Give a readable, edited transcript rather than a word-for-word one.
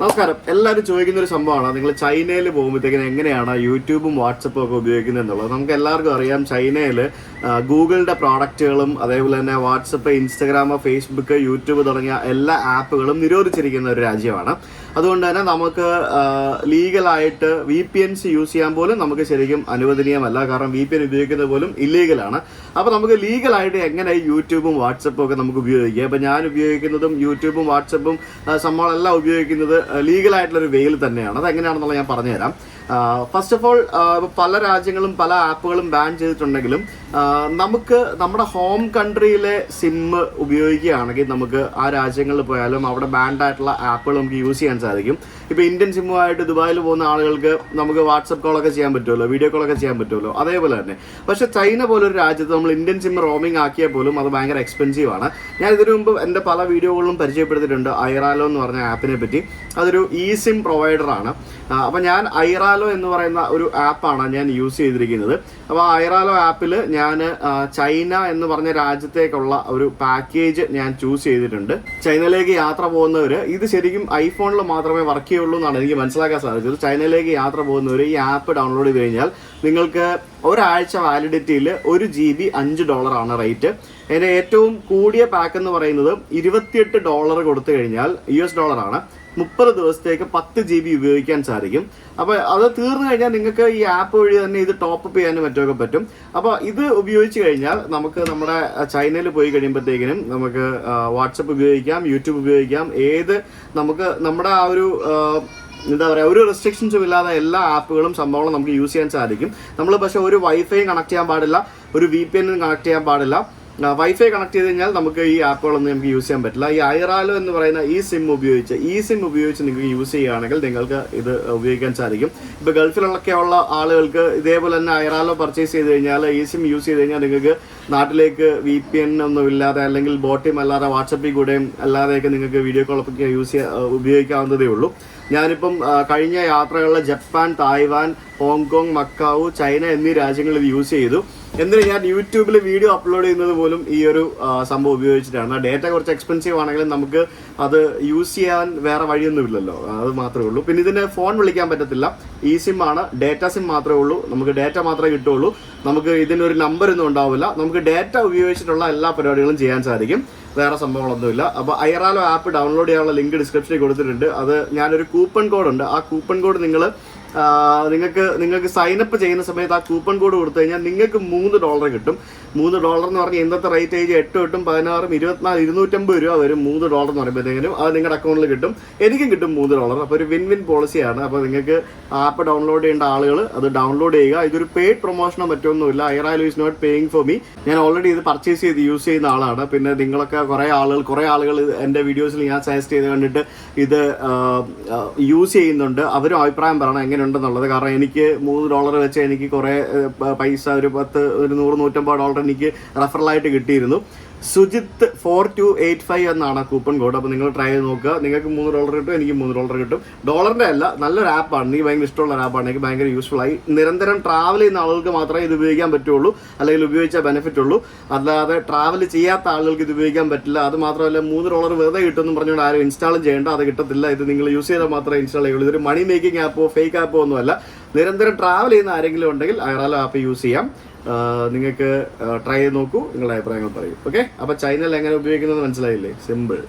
നമസ്കാരം. എല്ലാവരും ചോദിക്കുന്ന ഒരു സംഭവമാണ്, നിങ്ങൾ ചൈനയിൽ പോകുമ്പോഴത്തേക്കിന് എങ്ങനെയാണ് യൂട്യൂബും വാട്സപ്പും ഒക്കെ ഉപയോഗിക്കുന്നത് എന്നുള്ളത്. നമുക്ക് എല്ലാവർക്കും അറിയാം, ചൈനയിൽ ഗൂഗിളിൻ്റെ പ്രോഡക്റ്റുകളും അതേപോലെ തന്നെ വാട്സപ്പ്, ഇൻസ്റ്റഗ്രാം, ഫേസ്ബുക്ക്, യൂട്യൂബ് തുടങ്ങിയ എല്ലാ ആപ്പുകളും നിരോധിച്ചിരിക്കുന്ന ഒരു രാജ്യമാണ്. അതുകൊണ്ട് തന്നെ നമുക്ക് ലീഗലായിട്ട് VPNs യൂസ് ചെയ്യാൻ പോലും നമുക്ക് ശരിക്കും അനുവദനീയമല്ല. കാരണം VPN ഉപയോഗിക്കുന്നത് പോലും ഇല്ലീഗലാണ്. അപ്പോൾ നമുക്ക് ലീഗലായിട്ട് എങ്ങനെ യൂട്യൂബും വാട്സപ്പും ഒക്കെ നമുക്ക് ഉപയോഗിക്കാം. ഇപ്പോൾ ഞാൻ ഉപയോഗിക്കുന്നതും യൂട്യൂബും വാട്സപ്പും നമ്മളെല്ലാം ഉപയോഗിക്കുന്നത് ലീഗലായിട്ടുള്ളൊരു വേയിൽ തന്നെയാണ്. അതെങ്ങനെയാണെന്നുള്ളത് ഞാൻ പറഞ്ഞുതരാം. ഫസ്റ്റ് ഓഫ് ഓൾ, പല രാജ്യങ്ങളും പല ആപ്പുകളും ബാൻ ചെയ്തിട്ടുണ്ടെങ്കിലും നമുക്ക് നമ്മുടെ ഹോം കൺട്രിയിലെ സിം ഉപയോഗിക്കുകയാണെങ്കിൽ നമുക്ക് ആ രാജ്യങ്ങളിൽ പോയാലും അവിടെ ബാൻഡ് ആയിട്ടുള്ള ആപ്പുകൾ നമുക്ക് യൂസ് ചെയ്യാൻ സാധിക്കും. ഇപ്പോൾ ഇന്ത്യൻ സിമ്മുമായിട്ട് ദുബായിൽ പോകുന്ന ആളുകൾക്ക് നമുക്ക് വാട്സപ്പ് കോളൊക്കെ ചെയ്യാൻ പറ്റുമല്ലോ, വീഡിയോ കോളൊക്കെ ചെയ്യാൻ പറ്റുമല്ലോ, അതേപോലെ തന്നെ. പക്ഷേ ചൈന പോലൊരു രാജ്യത്ത് നമ്മൾ ഇന്ത്യൻ സിം റോമിംഗ് ആക്കിയാൽ പോലും അത് ഭയങ്കര എക്സ്പെൻസീവ് ആണ്. ഞാൻ ഇതിനു മുമ്പ് എൻ്റെ പല വീഡിയോകളിലും പരിചയപ്പെടുത്തിയിട്ടുണ്ട് ഐറാലോ എന്ന് പറഞ്ഞ ആപ്പിനെ പറ്റി. അതൊരു സിം പ്രൊവൈഡറാണ്. അപ്പോൾ ഞാൻ ഐറാലോ എന്ന് പറയുന്ന ഒരു ആപ്പാണ് ഞാൻ യൂസ് ചെയ്തിരിക്കുന്നത്. അപ്പോൾ ഐറാലോ ആപ്പിൽ ഞാൻ ചൈന എന്ന് പറഞ്ഞ രാജ്യത്തേക്കുള്ള ഒരു പാക്കേജ് ഞാൻ ചൂസ് ചെയ്തിട്ടുണ്ട്. ചൈനയിലേക്ക് യാത്ര പോകുന്നവർ, ഇത് ശരിക്കും ഐഫോണിൽ മാത്രമേ വർക്ക് ചെയ്യുള്ളൂ എന്നാണ് എനിക്ക് മനസ്സിലാക്കാൻ സാധിച്ചത്. ചൈനയിലേക്ക് യാത്ര പോകുന്നവർ ഈ ആപ്പ് ഡൗൺലോഡ് ചെയ്ത് കഴിഞ്ഞാൽ നിങ്ങൾക്ക് ഒരാഴ്ച വാലിഡിറ്റിയിൽ 1 GB $5 റേറ്റ്. അതിൻ്റെ ഏറ്റവും കൂടിയ പാക്ക് എന്ന് പറയുന്നത് $28 കൊടുത്തു കഴിഞ്ഞാൽ $ആണ്. 30 ദിവസത്തേക്ക് 10 GB ഉപയോഗിക്കാൻ സാധിക്കും. അപ്പോൾ അത് തീർന്നു കഴിഞ്ഞാൽ നിങ്ങൾക്ക് ഈ ആപ്പ് വഴി തന്നെ ഇത് ടോപ്പ് അപ്പ് ചെയ്യാനും മറ്റൊക്കെ പറ്റും. അപ്പോൾ ഇത് ഉപയോഗിച്ച് കഴിഞ്ഞാൽ നമുക്ക് നമ്മുടെ ചൈനയിൽ പോയി കഴിയുമ്പോഴത്തേക്കിനും നമുക്ക് വാട്സപ്പ് ഉപയോഗിക്കാം, യൂട്യൂബ് ഉപയോഗിക്കാം. നമുക്ക് നമ്മുടെ ആ ഒരു എന്താ പറയുക, ഒരു റെസ്ട്രിക്ഷൻസും ഇല്ലാതെ എല്ലാ ആപ്പുകളും സംഭവങ്ങളും നമുക്ക് യൂസ് ചെയ്യാൻ സാധിക്കും. നമ്മൾ പക്ഷേ ഒരു വൈഫൈ കണക്ട് ചെയ്യാൻ പാടില്ല, ഒരു VPN കണക്ട് ചെയ്യാൻ പാടില്ല. വൈഫൈ കണക്ട് ചെയ്ത് കഴിഞ്ഞാൽ നമുക്ക് ഈ ആപ്പുകളൊന്നും നമുക്ക് യൂസ് ചെയ്യാൻ പറ്റില്ല. ഈ ഐറാലോ എന്ന് പറയുന്ന സിം ഉപയോഗിച്ച് നിങ്ങൾക്ക് യൂസ് ചെയ്യുകയാണെങ്കിൽ നിങ്ങൾക്ക് ഇത് ഉപയോഗിക്കാൻ സാധിക്കും. ഇപ്പോൾ ഗൾഫിലൊക്കെയുള്ള ആളുകൾക്ക് ഇതേപോലെ തന്നെ ഐറാലോ പർച്ചേസ് ചെയ്ത് കഴിഞ്ഞാൽ സിം യൂസ് ചെയ്ത് കഴിഞ്ഞാൽ നിങ്ങൾക്ക് നാട്ടിലേക്ക് VPN ഒന്നും ഇല്ലാതെ അല്ലെങ്കിൽ ബോട്ടിം അല്ലാതെ വാട്സപ്പിൽ കൂടെയും അല്ലാതെയൊക്കെ നിങ്ങൾക്ക് വീഡിയോ കോളൊക്കെ ഉപയോഗിക്കാവുന്നതേ ഉള്ളൂ. ഞാനിപ്പം കഴിഞ്ഞ യാത്രകളിൽ Japan, Taiwan, Hong Kong, Macau, China എന്നീ രാജ്യങ്ങളിൽ യൂസ് ചെയ്തു. എന്നിട്ട് ഞാൻ യൂട്യൂബിൽ വീഡിയോ അപ്ലോഡ് ചെയ്യുന്നത് പോലും ഈ ഒരു സംഭവം ഉപയോഗിച്ചിട്ടാണ്. ഡേറ്റ കുറച്ച് എക്സ്പെൻസീവ് ആണെങ്കിലും നമുക്ക് അത് യൂസ് ചെയ്യാൻ വേറെ വഴിയൊന്നുമില്ലല്ലോ, അത് മാത്രമേ ഉള്ളൂ. പിന്നെ ഇതിന് ഫോൺ വിളിക്കാൻ പറ്റത്തില്ല, സിം ആണ്, ഡേറ്റ സിം മാത്രമേ ഉള്ളൂ. നമുക്ക് ഡേറ്റ മാത്രമേ കിട്ടുള്ളൂ. നമുക്ക് ഇതിനൊരു നമ്പറൊന്നും ഉണ്ടാവില്ല. നമുക്ക് ഡേറ്റ ഉപയോഗിച്ചിട്ടുള്ള എല്ലാ പരിപാടികളും ചെയ്യാൻ സാധിക്കും, വേറെ സംഭവങ്ങളൊന്നുമില്ല. അപ്പോൾ ഐറാലോ ആപ്പ് ഡൗൺലോഡ് ചെയ്യാനുള്ള ലിങ്ക് ഡിസ്ക്രിപ്ഷനിൽ കൊടുത്തിട്ടുണ്ട്. അത് ഞാനൊരു കൂപ്പൺ കോഡുണ്ട്, ആ കൂപ്പൺ കോഡ് നിങ്ങൾക്ക് സൈനപ്പ് ചെയ്യുന്ന സമയത്ത് ആ കൂപ്പൺ കോഡ് കൊടുത്തു കഴിഞ്ഞാൽ നിങ്ങൾക്ക് $3 കിട്ടും. $3 എന്ന് പറഞ്ഞാൽ ഇന്നത്തെ റേറ്റ് 8, 8, 16, 24, $250 വരും. $3 എന്ന് പറയുമ്പോഴത്തേക്കും അത് നിങ്ങളുടെ അക്കൗണ്ടിൽ കിട്ടും, എനിക്കും കിട്ടും $3. അപ്പോൾ ഒരു വിൻ പോളിസിയാണ്. അപ്പോൾ നിങ്ങൾക്ക് ആപ്പ് ഡൗൺലോഡ് ചെയ്യേണ്ട ആളുകൾ അത് ഡൗൺലോഡ് ചെയ്യുക. ഇതൊരു പെയ്ഡ് പ്രൊമോഷനോ മറ്റൊന്നുമില്ല. Airalo is not paying for me. ഞാൻ ഓൾറെഡി ഇത് പർച്ചേസ് ചെയ്ത് യൂസ് ചെയ്യുന്ന ആളാണ്. പിന്നെ നിങ്ങളൊക്കെ കുറേ ആളുകൾ എൻ്റെ വീഡിയോസിൽ ഞാൻ സജസ്റ്റ് ചെയ്ത് കണ്ടിട്ട് ഇത് യൂസ് ചെയ്യുന്നുണ്ട്. അവരും അഭിപ്രായം പറയണം എങ്ങനെയുണ്ടെന്നുള്ളത്. കാരണം എനിക്ക് $3 വെച്ച് എനിക്ക് കുറേ പൈസ, ഒരു $100-150 എനിക്ക് റെഫറലായിട്ട് കിട്ടിയിരുന്നു. സുജിത്ത് 4285 എന്നാണ് കൂപ്പൺ കോഡ്. അപ്പോൾ നിങ്ങൾ ട്രൈ ചെയ്ത് നോക്കുക. നിങ്ങൾക്ക് $3 കിട്ടും, എനിക്ക് $3 കിട്ടും. ഡോളറിൻ്റെ അല്ല, നല്ലൊരു ആപ്പാണ്. എനിക്ക് ഭയങ്കര ഇഷ്ടമുള്ള ഒരു ആപ്പാണ്. എനിക്ക് ഭയങ്കര യൂസ്ഫുൾ ആയി. നിരന്തരം ട്രാവൽ ചെയ്യുന്ന ആളുകൾക്ക് മാത്രമേ ഇത് ഉപയോഗിക്കാൻ പറ്റുള്ളൂ, അല്ലെങ്കിൽ ഉപയോഗിച്ചാൽ ബെനിഫിറ്റ് ഉള്ളൂ. അല്ലാതെ ട്രാവൽ ചെയ്യാത്ത ആളുകൾക്ക് ഇത് ഉപയോഗിക്കാൻ പറ്റില്ല. അത് മാത്രമല്ല, $3 വെറുതെ കിട്ടുമെന്ന് പറഞ്ഞുകൊണ്ട് ആരും ഇൻസ്റ്റാളും ചെയ്യേണ്ട, അത് കിട്ടത്തില്ല. ഇത് നിങ്ങൾ യൂസ് ചെയ്താൽ മാത്രമേ ഇൻസ്റ്റാൾ ചെയ്യുള്ളൂ. ഇതൊരു മണി മേക്കിംഗ് ആപ്പോ ഫേക്ക് ആപ്പോ ഒന്നുമല്ല. നിരന്തരം ട്രാവൽ ചെയ്യുന്ന ആരെങ്കിലും ഉണ്ടെങ്കിൽ ഐറാലോ ആപ്പ് യൂസ് ചെയ്യാം. നിങ്ങൾക്ക് ട്രൈ ചെയ്ത് നോക്കൂ, നിങ്ങളുടെ അഭിപ്രായങ്ങൾ പറയൂ. ഓക്കെ, അപ്പോൾ ചൈനയിൽ എങ്ങനെ ഉപയോഗിക്കുന്നത് മനസ്സിലായില്ലേ? സിമ്പിൾ.